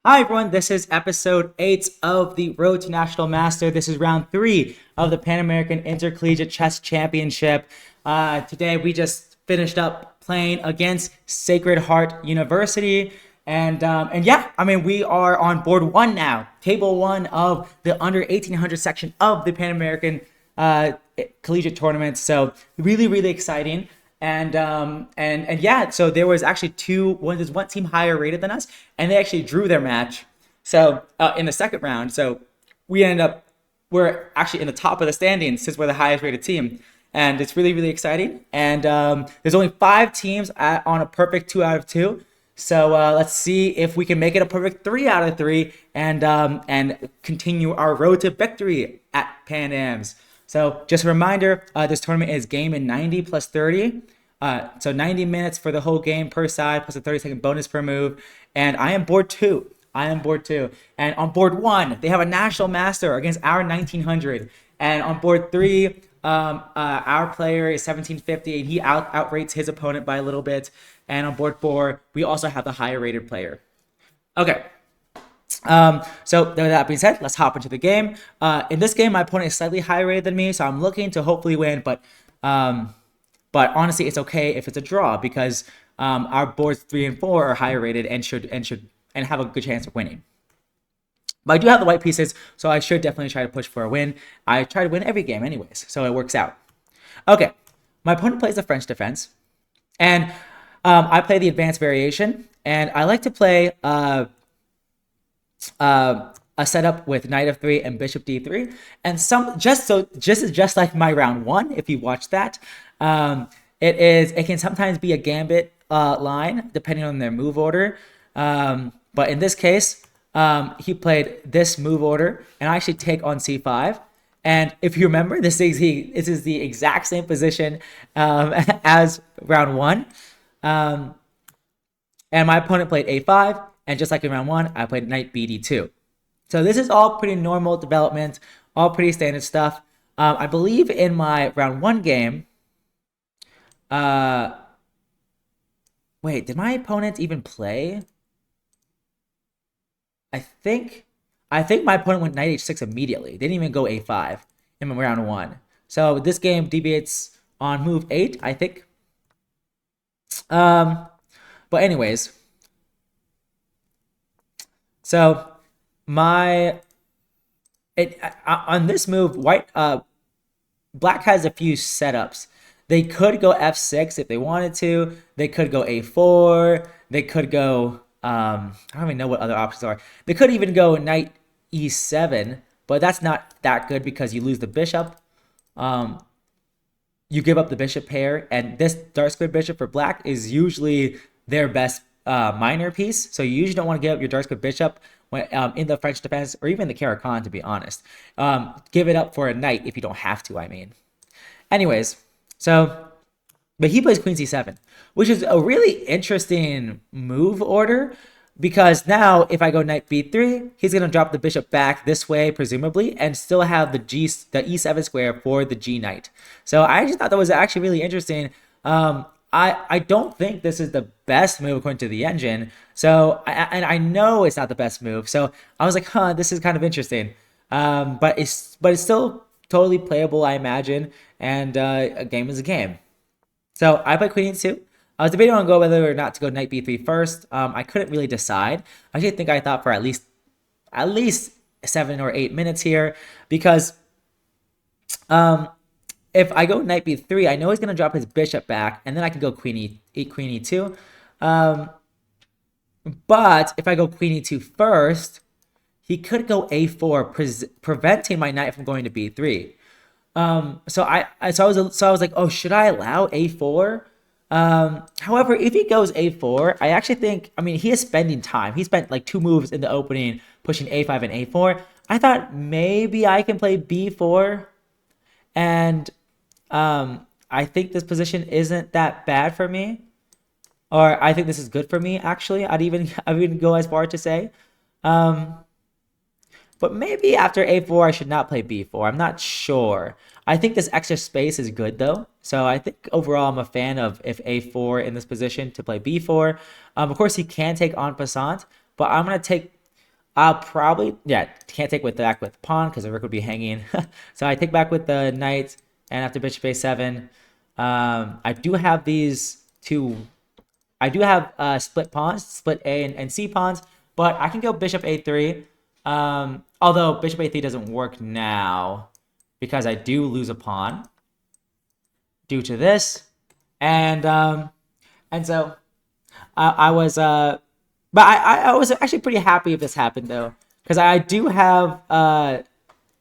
Hi everyone, this is episode 8 of the Road to National Master. This is round 3 of the Pan American Intercollegiate Chess Championship. Today we just finished up playing against Sacred Heart University. And yeah, we are on board 1 now, table 1 of the under 1800 section of the Pan American Collegiate Tournament. So really exciting. And yeah, so there was actually there's one team higher rated than us, and they actually drew their match. So in the second round, so we're actually in the top of the standings since we're the highest rated team, and it's really exciting. And there's only 5 teams on a perfect 2 out of 2. So let's see if we can make it a perfect 3 out of 3 and continue our road to victory at Pan Ams. So just a reminder, this tournament is game in 90 plus 30. So 90 minutes for the whole game per side, plus a 30-second bonus per move. And I am board 2. And on board 1, they have a national master against our 1900. And on board 3, our player is 1750, and he outrates his opponent by a little bit. And on board 4, we also have the higher rated player. Okay. So with that being said, let's hop into the game. In this game, my opponent is slightly higher rated than me, so I'm looking to hopefully win. But honestly, it's okay if it's a draw because our boards 3 and 4 are higher rated and should have a good chance of winning. But I do have the white pieces, so I should definitely try to push for a win. I try to win every game anyways, so it works out. Okay, my opponent plays the French defense, and I play the advanced variation, and I like to play a setup with knight f3 and bishop d3, and just like my round 1, if you watch that, it can sometimes be a gambit line depending on their move order, but in this case he played this move order, and I actually take on c5. And if you remember, this is the exact same position as round 1. And my opponent played a5, and just like in round 1, I played knight bd2. So this is all pretty normal development, all pretty standard stuff. I believe in my round 1 game, wait, did my opponent even play? I think my opponent went knight h6 immediately. They didn't even go a5 in round 1. So this game deviates on move 8, I think. But anyways, so on this move, black has a few setups. They could go f6 if they wanted to. They could go a4. They could go I don't even know what other options are. They could even go knight e7, but that's not that good because you lose the bishop. You give up the bishop pair, and this dark squared bishop for black is usually their best minor piece. So you usually don't want to give up your dark squared bishop when, in the French defense, or even the Caracan, to be honest. Give it up for a knight if you don't have to, I mean. Anyways, but he plays queen c7, which is a really interesting move order, because now if I go knight b3, he's going to drop the bishop back this way, presumably, and still have the e7 square for the g knight. So I just thought that was actually really interesting. I don't think this is the best move according to the engine. So I know it's not the best move. So I was like, this is kind of interesting. But it's still totally playable, I imagine. And a game is a game. So I played queen e2. I was debating on whether or not to go knight b3 first. I couldn't really decide. I thought for at least 7 or 8 minutes here, because if I go knight b3, I know he's going to drop his bishop back, and then I can go queen e2. But if I go queen e2 first, he could go a4, preventing my knight from going to b3. So I was like, oh, should I allow a4? However, if he goes a4, I actually think, he is spending time. He spent like 2 moves in the opening pushing a5 and a4. I thought maybe I can play b4, and I think this position isn't that bad for me, or I think this is good for me, actually. I'd even go as far to say. But maybe after a4, I should not play b4. I'm not sure. I think this extra space is good, though. So I think overall, I'm a fan of if a4 in this position to play b4. Of course, he can take en passant, but I'm going to take I'll probably, yeah, can't take with back with pawn because the rook would be hanging. So I take back with the knight, and after bishop a7, I do have these two. I do have split pawns, split A and C pawns, but I can go bishop a3. Although bishop a3 doesn't work now because I do lose a pawn due to this, and so I was but I was actually pretty happy if this happened though, because I do have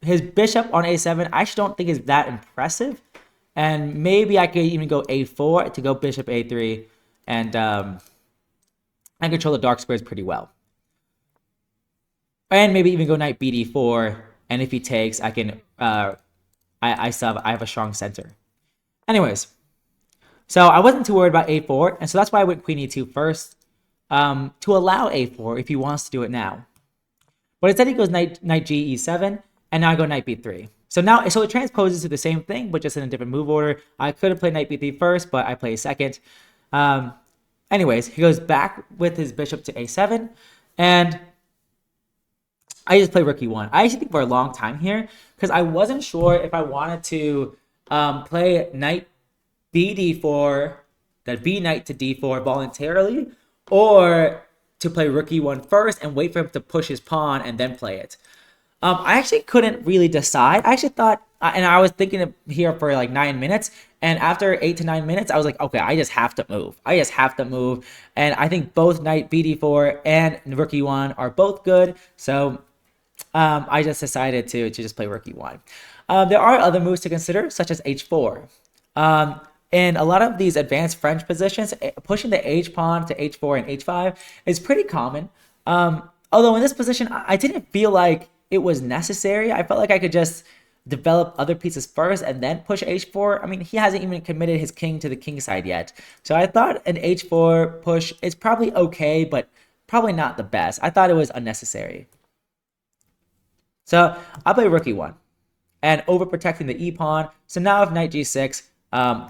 his bishop on a7. I actually don't think is that impressive, and maybe I could even go a4 to go bishop a3, and I control the dark squares pretty well, and maybe even go knight bd4. And if he takes, I can I have a strong center. Anyways, so I wasn't too worried about a4, and so that's why I went queen e2 first, to allow a4 if he wants to do it now. But instead he goes knight g e7, and now I go knight b3. So it transposes to the same thing, but just in a different move order. I could have played knight b3 first, but I play second. Anyways, he goes back with his bishop to a7, and I just play rook e1. I actually think for a long time here, because I wasn't sure if I wanted to play knight bd4, that b knight to d4 voluntarily, or to play rook e1 first and wait for him to push his pawn and then play it. I actually couldn't really decide. I actually thought, and I was thinking of here for like 9 minutes, and after 8 to 9 minutes, I was like, okay, I just have to move. I just have to move, and I think both knight bd4 and rook e1 are both good, so I just decided to just play rook e1. There are other moves to consider, such as h4. In a lot of these advanced French positions, pushing the h pawn to h4 and h5 is pretty common. Although in this position, I didn't feel like it was necessary. I felt like I could just develop other pieces first and then push h4. I mean, he hasn't even committed his king to the king side yet. So I thought an h4 push is probably okay, but probably not the best. I thought it was unnecessary. So I play rook e1 and overprotecting the e pawn. So now if knight g6,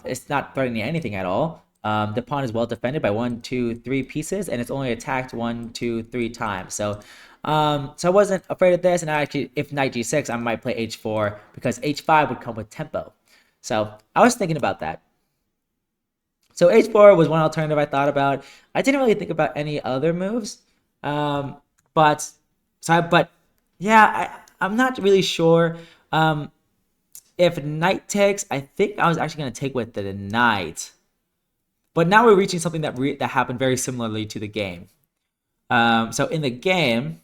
it's not threatening anything at all. The pawn is well defended by 1, 2, 3 pieces, and it's only attacked 1, 2, 3 times. So I wasn't afraid of this, and actually, if knight g6, I might play h4 because h5 would come with tempo. So I was thinking about that. So h4 was one alternative I thought about. I didn't really think about any other moves, but yeah, I'm not really sure. If knight takes, I think I was actually going to take with the knight. But now we're reaching something that happened very similarly to the game. So in the game,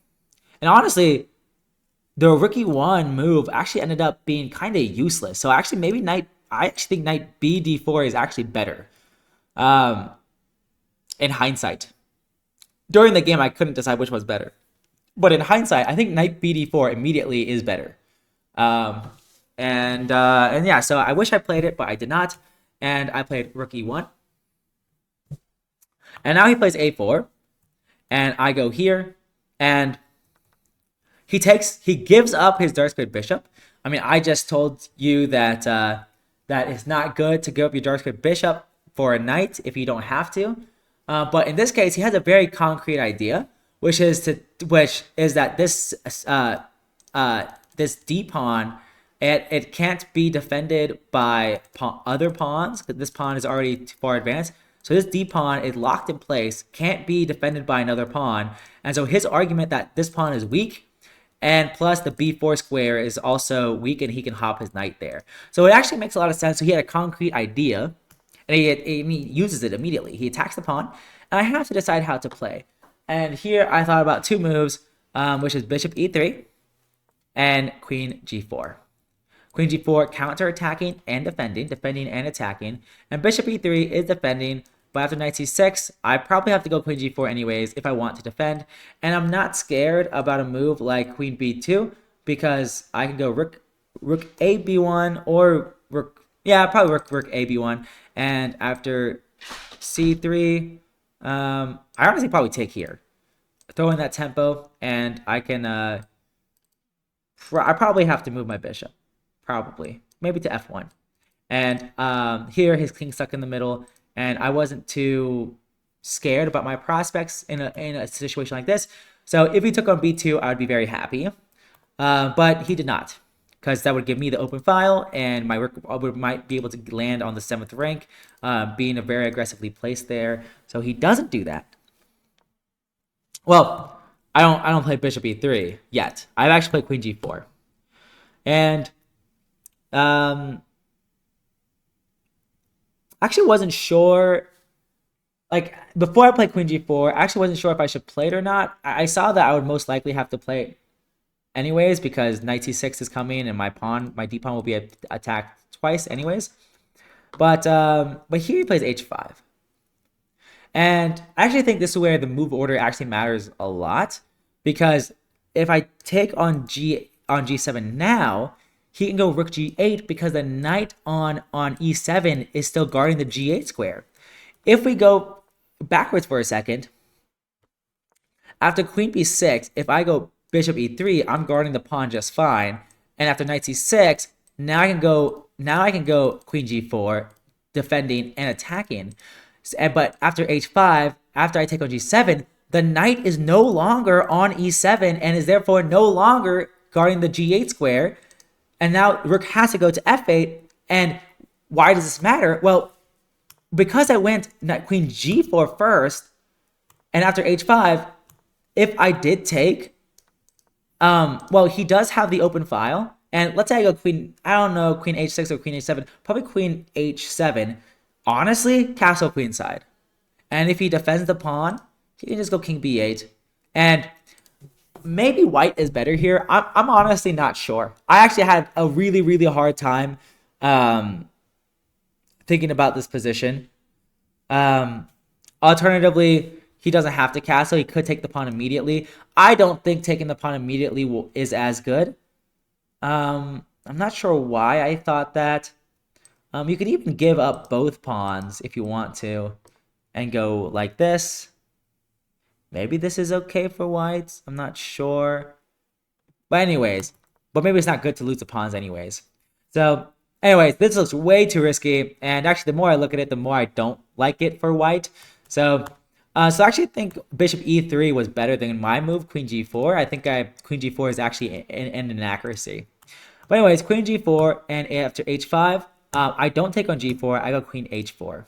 and honestly, the rook e1 move actually ended up being kind of useless. So actually, I actually think knight bd4 is actually better. In hindsight. During the game, I couldn't decide which was better. But in hindsight, I think knight bd4 immediately is better. And yeah, so I wish I played it, but I did not. And I played rook e1. And now he plays a4. And I go here. And he gives up his dark squared bishop. I mean, I just told you that that it's not good to give up your dark squared bishop for a knight if you don't have to. But in this case, he has a very concrete idea, which is that this this d pawn, it can't be defended by other pawns because this pawn is already too far advanced. So this d pawn is locked in place, can't be defended by another pawn, and so his argument that this pawn is weak, and plus the b4 square is also weak, and he can hop his knight there. So it actually makes a lot of sense. So he had a concrete idea, and he uses it immediately. He attacks the pawn, and I have to decide how to play. And here I thought about two moves, which is bishop e3 and queen g4. Queen g4 counter-attacking and defending and attacking, and bishop e3 is defending. But after knight c6, I probably have to go queen g4 anyways if I want to defend. And I'm not scared about a move like queen b2 because I can go rook a b1 or probably rook a b1. And after c3, I honestly probably take here. Throw in that tempo, and I can I probably have to move my bishop. Probably. Maybe to f1. And here his king stuck in the middle, and I wasn't too scared about my prospects in a situation like this. So if he took on b2, I would be very happy. But he did not, because that would give me the open file, and my rook might be able to land on the 7th rank, being a very aggressively placed there. So he doesn't do that. Well, I don't play bishop e3 yet. I've actually played queen g4, and actually wasn't sure. Like before I played queen g4, I actually wasn't sure if I should play it or not. I saw that I would most likely have to play it anyways, because knight c6 is coming and my d pawn will be attacked twice anyways. But here he plays h5. And I actually think this is where the move order actually matters a lot, because if I take on g7 now, he can go rook g8 because the knight on e7 is still guarding the g8 square. If we go backwards for a second, after queen b6, if I go bishop e3, I'm guarding the pawn just fine. And after knight c6, now I can go queen g4, defending and attacking. But after h5, after I take on g7, the knight is no longer on e7 and is therefore no longer guarding the g8 square. And now rook has to go to f8. And why does this matter? Well, because I went queen g4 first, and after h5, if I did take, well, he does have the open file. And let's say I go queen h6 or queen h7, probably queen h7. Honestly, castle queenside. And if he defends the pawn, he can just go king b8. And maybe white is better here. I'm honestly not sure. I actually had a really, really hard time thinking about this position. Alternatively, he doesn't have to castle. He could take the pawn immediately. I don't think taking the pawn immediately is as good. I'm not sure why I thought that. You could even give up both pawns if you want to and go like this. Maybe this is okay for whites. I'm not sure. But anyways, maybe it's not good to lose the pawns anyways. So anyways, this looks way too risky. And actually, the more I look at it, the more I don't like it for white. So I actually think bishop e3 was better than my move, queen g4. I think queen g4 is actually an inaccuracy. But anyways, queen g4, and after h5, I don't take on g4. I go queen h4.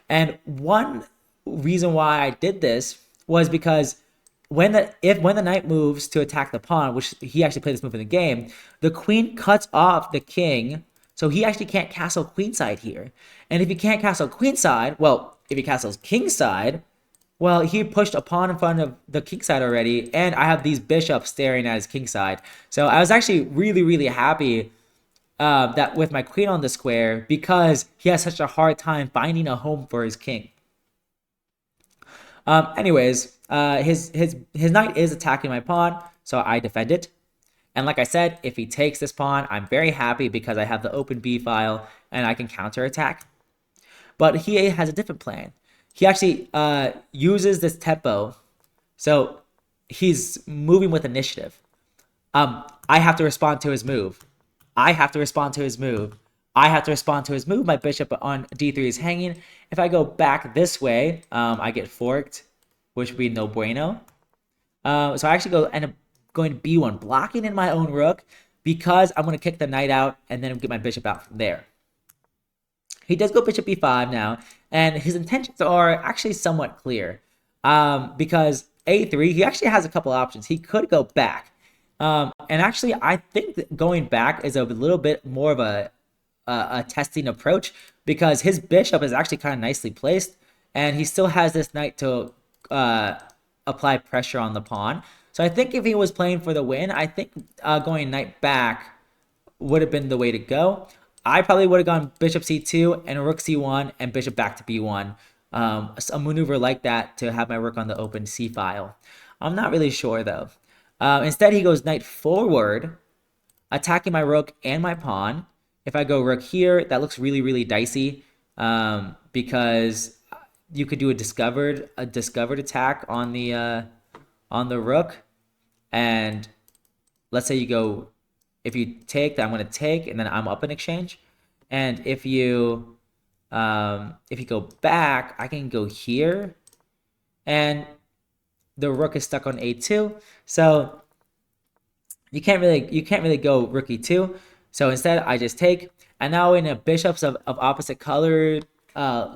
And one reason why I did this was because when the knight moves to attack the pawn, which he actually played this move in the game, the queen cuts off the king, so he actually can't castle queenside here. And if he can't castle queenside, well, if he castles kingside, well, he pushed a pawn in front of the kingside already, and I have these bishops staring at his kingside. So I was actually really, really happy that with my queen on the square, because he has such a hard time finding a home for his king. Anyways, his knight is attacking my pawn, so I defend it. And like I said, if he takes this pawn, I'm very happy because I have the open b file and I can counterattack. But he has a different plan. He actually uses this tempo, so he's moving with initiative. I have to respond to his move. I have to respond to his move. I have to respond to his move. My bishop on d3 is hanging. If I go back this way, I get forked, which would be no bueno. So I actually end up going to b1, blocking in my own rook, because I'm going to kick the knight out and then get my bishop out from there. He does go bishop b5 now, and his intentions are actually somewhat clear. Because a3, he actually has a couple options. He could go back. And actually, I think that going back is a little bit more of a testing approach, because his bishop is actually kind of nicely placed, and he still has this knight to apply pressure on the pawn. So I think if he was playing for the win, I think going knight back would have been the way to go. I probably would have gone bishop c2 and rook c1 and bishop back to b1. A maneuver like that to have my rook on the open c file. I'm not really sure though. Instead, he goes knight forward, attacking my rook and my pawn. If I go rook here, that looks really, really dicey, because you could do a discovered attack on the rook, and let's say you go, if you take, then I'm going to take, and then I'm up in exchange. And if you go back, I can go here, and the rook is stuck on a2, so you can't really go rook e2. So instead, I just take, and now in a bishops of opposite color,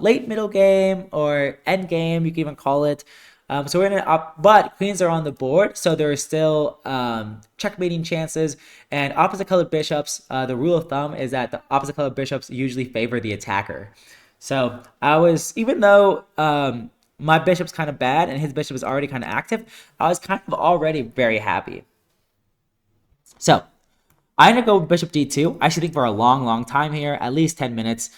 late middle game or end game, you can even call it. So we're in but queens are on the board, so there are still checkmating chances. And opposite colored bishops, the rule of thumb is that the opposite colored bishops usually favor the attacker. So even though my bishop's kind of bad and his bishop is already kind of active, I was kind of already very happy. So I'm going to go bishop d2. I actually think for a long time here, at least 10 minutes.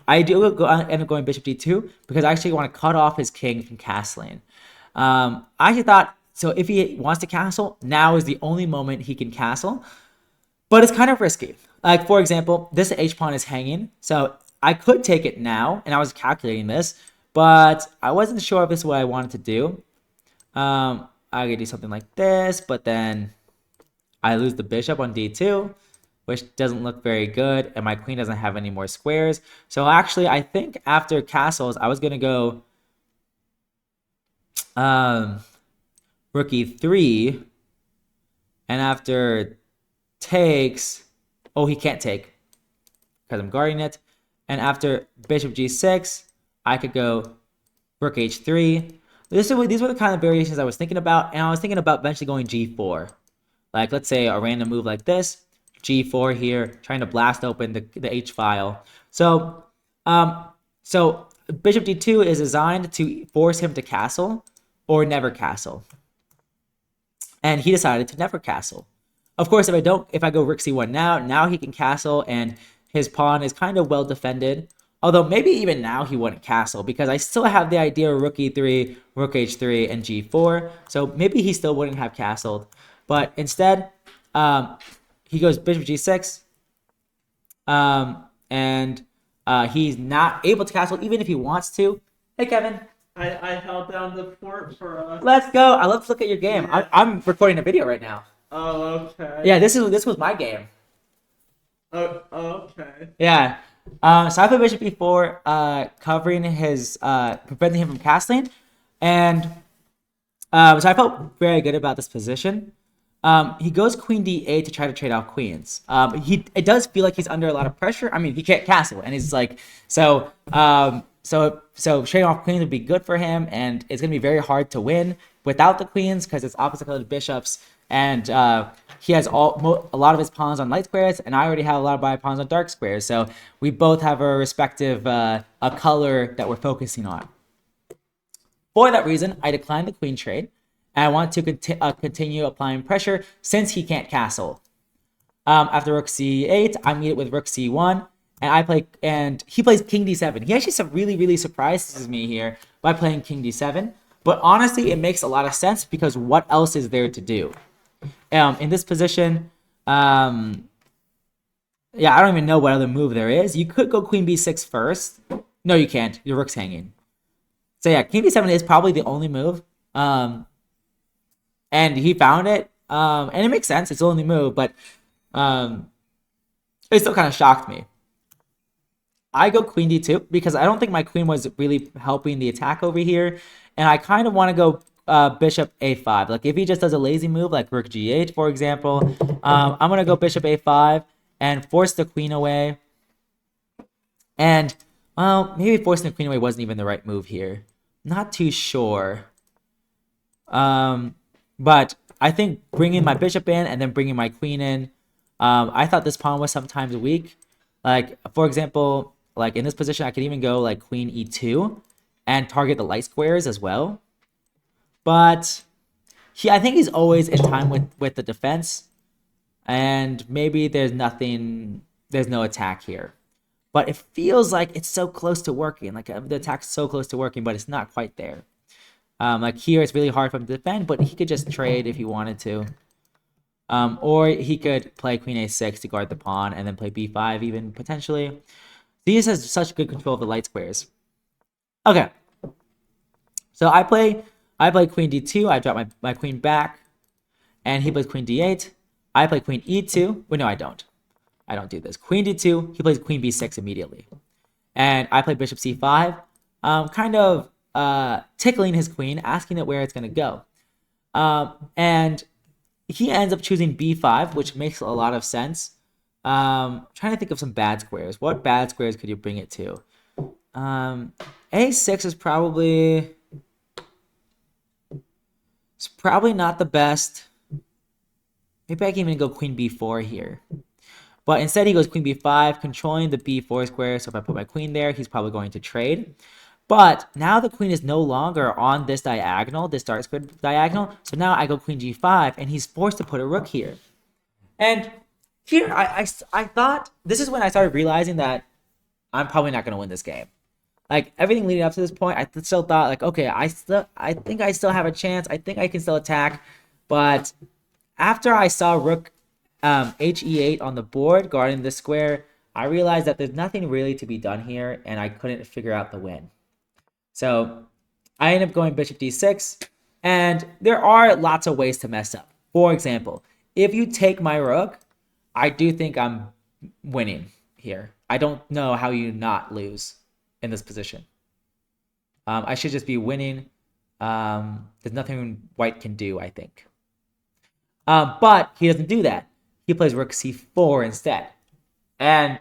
I do end up going bishop d2 because I actually want to cut off his king from castling. I actually thought, so if he wants to castle, now is the only moment he can castle. But it's kind of risky. Like, for example, this h-pawn is hanging. So I could take it now, and I was calculating this. But I wasn't sure if this is what I wanted to do. I could do something like this, but then I lose the bishop on d2, which doesn't look very good, and my queen doesn't have any more squares. So actually, I think after castles, I was going to go rook e3, and after takes, oh, he can't take because I'm guarding it, and after bishop g6, I could go rook h3. These were the kind of variations I was thinking about, and I was thinking about eventually going g4. Like, let's say a random move like this, g4 here, trying to blast open the h file. So, bishop d2 is designed to force him to castle or never castle. And he decided to never castle. Of course, if I go rook c1 now he can castle, and his pawn is kind of well defended. Although maybe even now he wouldn't castle because I still have the idea of rook e3, rook h3, and g4. So maybe he still wouldn't have castled. But instead, he goes bishop g6, and he's not able to castle even if he wants to. Hey, Kevin. I held down the fort for us. Let's go. I love to look at your game. Yeah. I'm recording a video right now. Oh, okay. Yeah, this was my game. Oh, okay. Yeah. So I put bishop e4, covering his, preventing him from castling, and so I felt very good about this position. He goes queen d8 to try to trade off queens. It does feel like he's under a lot of pressure. I mean, he can't castle, and he's like, so trading off queens would be good for him, and it's gonna be very hard to win without the queens because it's opposite colored bishops, and he has a lot of his pawns on light squares, and I already have a lot of my pawns on dark squares. So we both have a respective a color that we're focusing on. For that reason, I declined the queen trade. And I want to continue applying pressure since he can't castle. After rook c8, I meet it with rook c1, and he plays king d7. He actually really surprises me here by playing king d7. But honestly, it makes a lot of sense because what else is there to do? In this position, yeah, I don't even know what other move there is. You could go queen b6 first. No, you can't. Your rook's hanging. So yeah, king d7 is probably the only move. And he found it, and it makes sense. It's the only move, but it still kind of shocked me. I go queen d2 because I don't think my queen was really helping the attack over here, and I kind of want to go bishop a5. Like if he just does a lazy move like rook g8, for example, I'm gonna go bishop a5 and force the queen away. And well, maybe forcing the queen away wasn't even the right move here. Not too sure. But I think bringing my bishop in and then bringing my queen in, I thought this pawn was sometimes weak. Like, for example, like in this position, I could even go like queen e2 and target the light squares as well. But I think he's always in time with the defense. And maybe there's no attack here. But it feels like it's so close to working. Like the attack's so close to working, but it's not quite there. Like here, it's really hard for him to defend, but he could just trade if he wanted to. Or he could play queen a6 to guard the pawn and then play b5 even, potentially. He just has such good control of the light squares. Okay. So I play queen d2. I drop my queen back. And he plays queen d8. I play queen e2. Well, no, I don't. I don't do this. Queen d2. He plays queen b6 immediately. And I play bishop c5. Kind of tickling his queen, asking it where it's going to go. And he ends up choosing b5, which makes a lot of sense. Trying to think of some bad squares. What bad squares could you bring it to? A6 is probably not the best. Maybe I can even go queen b4 here. But instead he goes queen b5, controlling the b4 square. So if I put my queen there, he's probably going to trade. But now the queen is no longer on this diagonal, this dark square diagonal. So now I go queen g5, and he's forced to put a rook here. And here, I thought, this is when I started realizing that I'm probably not going to win this game. Like, everything leading up to this point, I still thought, like, okay, I think I still have a chance. I think I can still attack. But after I saw rook HE8 on the board, guarding this square, I realized that there's nothing really to be done here, and I couldn't figure out the win. So I end up going bishop d6, and there are lots of ways to mess up. For example, if you take my rook, I do think I'm winning here. I don't know how you not lose in this position. I should just be winning. There's nothing white can do, I think. But he doesn't do that. He plays rook c4 instead. And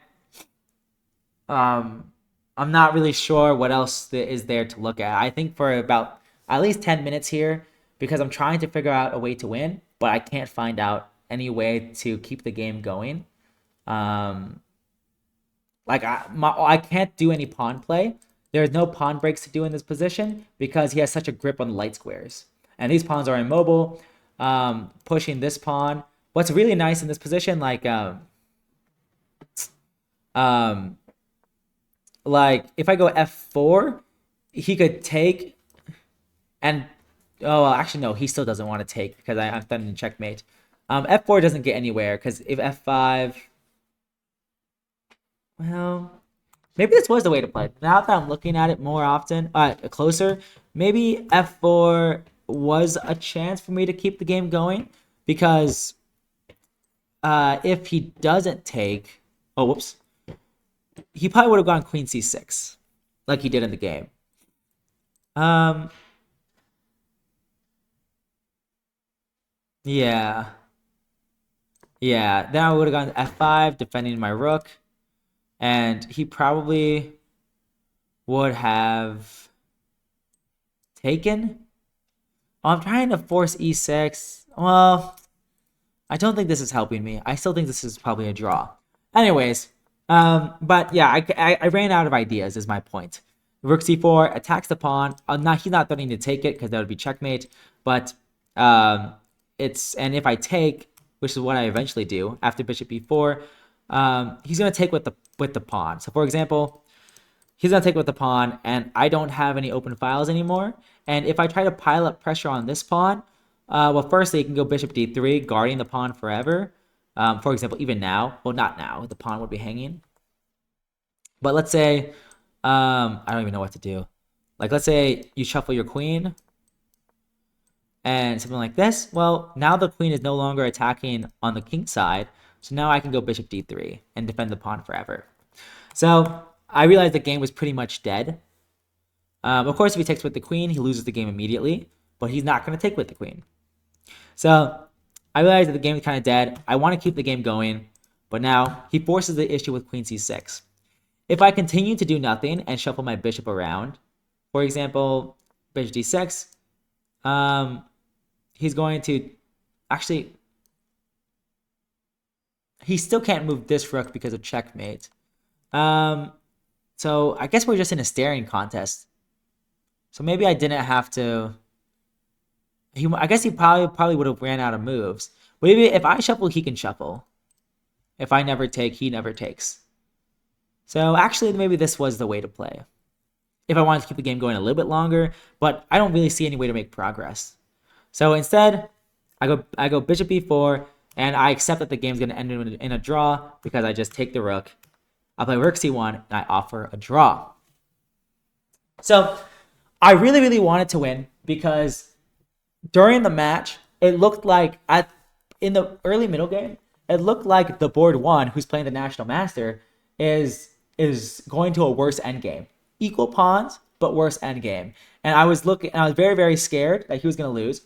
I'm not really sure what else is there to look at. I think for about at least 10 minutes here, because I'm trying to figure out a way to win, but I can't find out any way to keep the game going. I can't do any pawn play. There's no pawn breaks to do in this position because he has such a grip on the light squares. And these pawns are immobile, pushing this pawn. What's really nice in this position, like if I go f4, he could take, and actually no, he still doesn't want to take because I'm threatening checkmate. F4 doesn't get anywhere because if f5, well, maybe this was the way to play. Now that I'm looking at it more often, closer, maybe f4 was a chance for me to keep the game going because if he doesn't take, he probably would have gone queen c6 like he did in the game. Yeah. Then I would have gone f5, defending my rook. And he probably would have taken. I'm trying to force e6. Well, I don't think this is helping me. I still think this is probably a draw. Anyways, but yeah, I ran out of ideas is my point. Rook c4 attacks the pawn. He's not threatening to take it because that would be checkmate. But and if I take, which is what I eventually do after bishop b4, he's gonna take with the pawn. So for example, he's gonna take with the pawn, and I don't have any open files anymore. And if I try to pile up pressure on this pawn, well, firstly, you can go bishop d3, guarding the pawn forever. For example, even now, well, not now, the pawn would be hanging. But let's say, I don't even know what to do. Like, let's say you shuffle your queen and something like this. Well, now the queen is no longer attacking on the king side. So now I can go bishop d3 and defend the pawn forever. So I realized the game was pretty much dead. Of course, if he takes with the queen, he loses the game immediately. But he's not going to take with the queen. So I realized that the game is kind of dead. I want to keep the game going. But now he forces the issue with queen c6. If I continue to do nothing and shuffle my bishop around, for example, bishop d6, he's going to actually... He still can't move this rook because of checkmate. So I guess we're just in a staring contest. So maybe I didn't have to... I guess he probably would have ran out of moves. But if I shuffle, he can shuffle. If I never take, he never takes. So actually, maybe this was the way to play. If I wanted to keep the game going a little bit longer, but I don't really see any way to make progress. So instead, I go bishop b4, and I accept that the game's going to end in a draw because I just take the rook. I play rook c1, and I offer a draw. So I really, really wanted to win because during the match, it looked like in the early middle game, it looked like the board one, who's playing the National Master, is going to a worse endgame. Equal pawns, but worse endgame. and I was looking, and I was very, very scared that he was gonna lose.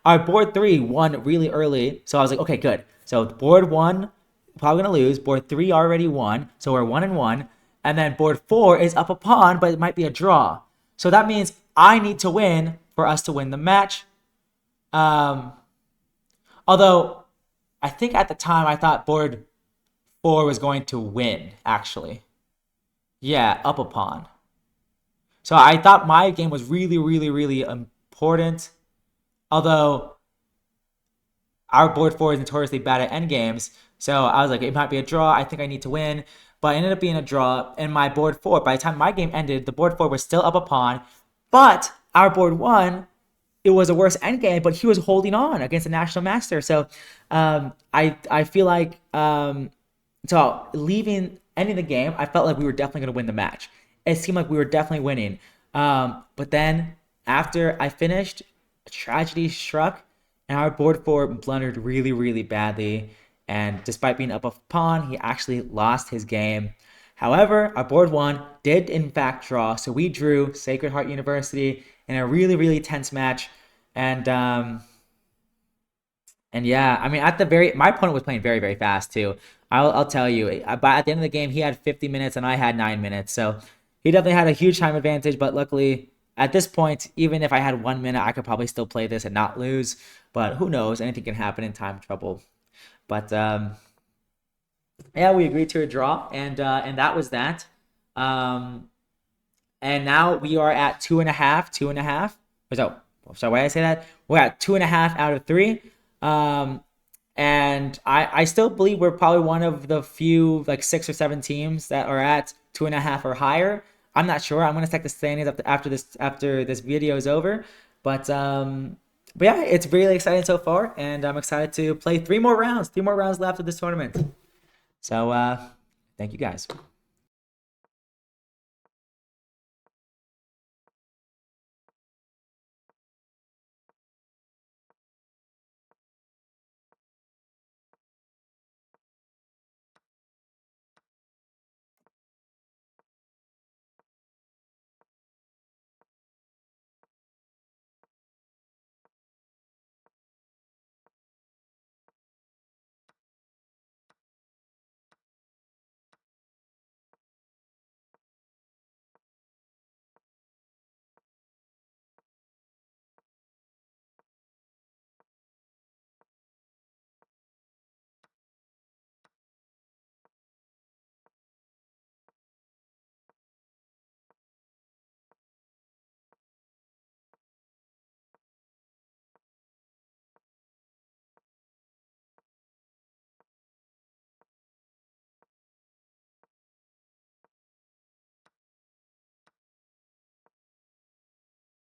Our board three won really early, so I was like, okay, good. So board one probably gonna lose. Board three already won, so we're 1-1. And then board four is up a pawn, but it might be a draw. So that means I need to win for us to win the match. Um, although I think at the time I thought board four was going to win, actually. Yeah, up a pawn. So I thought my game was really, really, really important. Although our board four is notoriously bad at endgames. So I was like, it might be a draw. I think I need to win. But it ended up being a draw. And my board four, by the time my game ended, the board four was still up a pawn. But our board one, it was a worse endgame, but he was holding on against the national master. So I feel like so ending the game, I felt like we were definitely going to win the match. It seemed like we were definitely winning. But then after I finished, tragedy struck, and our board four blundered really, really badly. And despite being up a pawn, he actually lost his game. However, our board one did in fact draw, so we drew Sacred Heart University in a really, really tense match. And and yeah, I mean, my opponent was playing very, very fast too. I'll tell you, but at the end of the game, he had 50 minutes and I had 9 minutes, so he definitely had a huge time advantage. But luckily, at this point, even if I had 1 minute, I could probably still play this and not lose. But who knows? Anything can happen in time trouble. But yeah, we agreed to a draw, and that was that. Um, and now we are at 2.5, 2.5. So, sorry, why did I say that? We're at 2.5 out of three. Um, and I still believe we're probably one of the few like 6 or 7 teams that are at 2.5 or higher. I'm not sure. I'm gonna check the standings after this video is over. But yeah, it's really exciting so far, and I'm excited to play 3 more rounds. 3 more rounds left of this tournament. So thank you guys.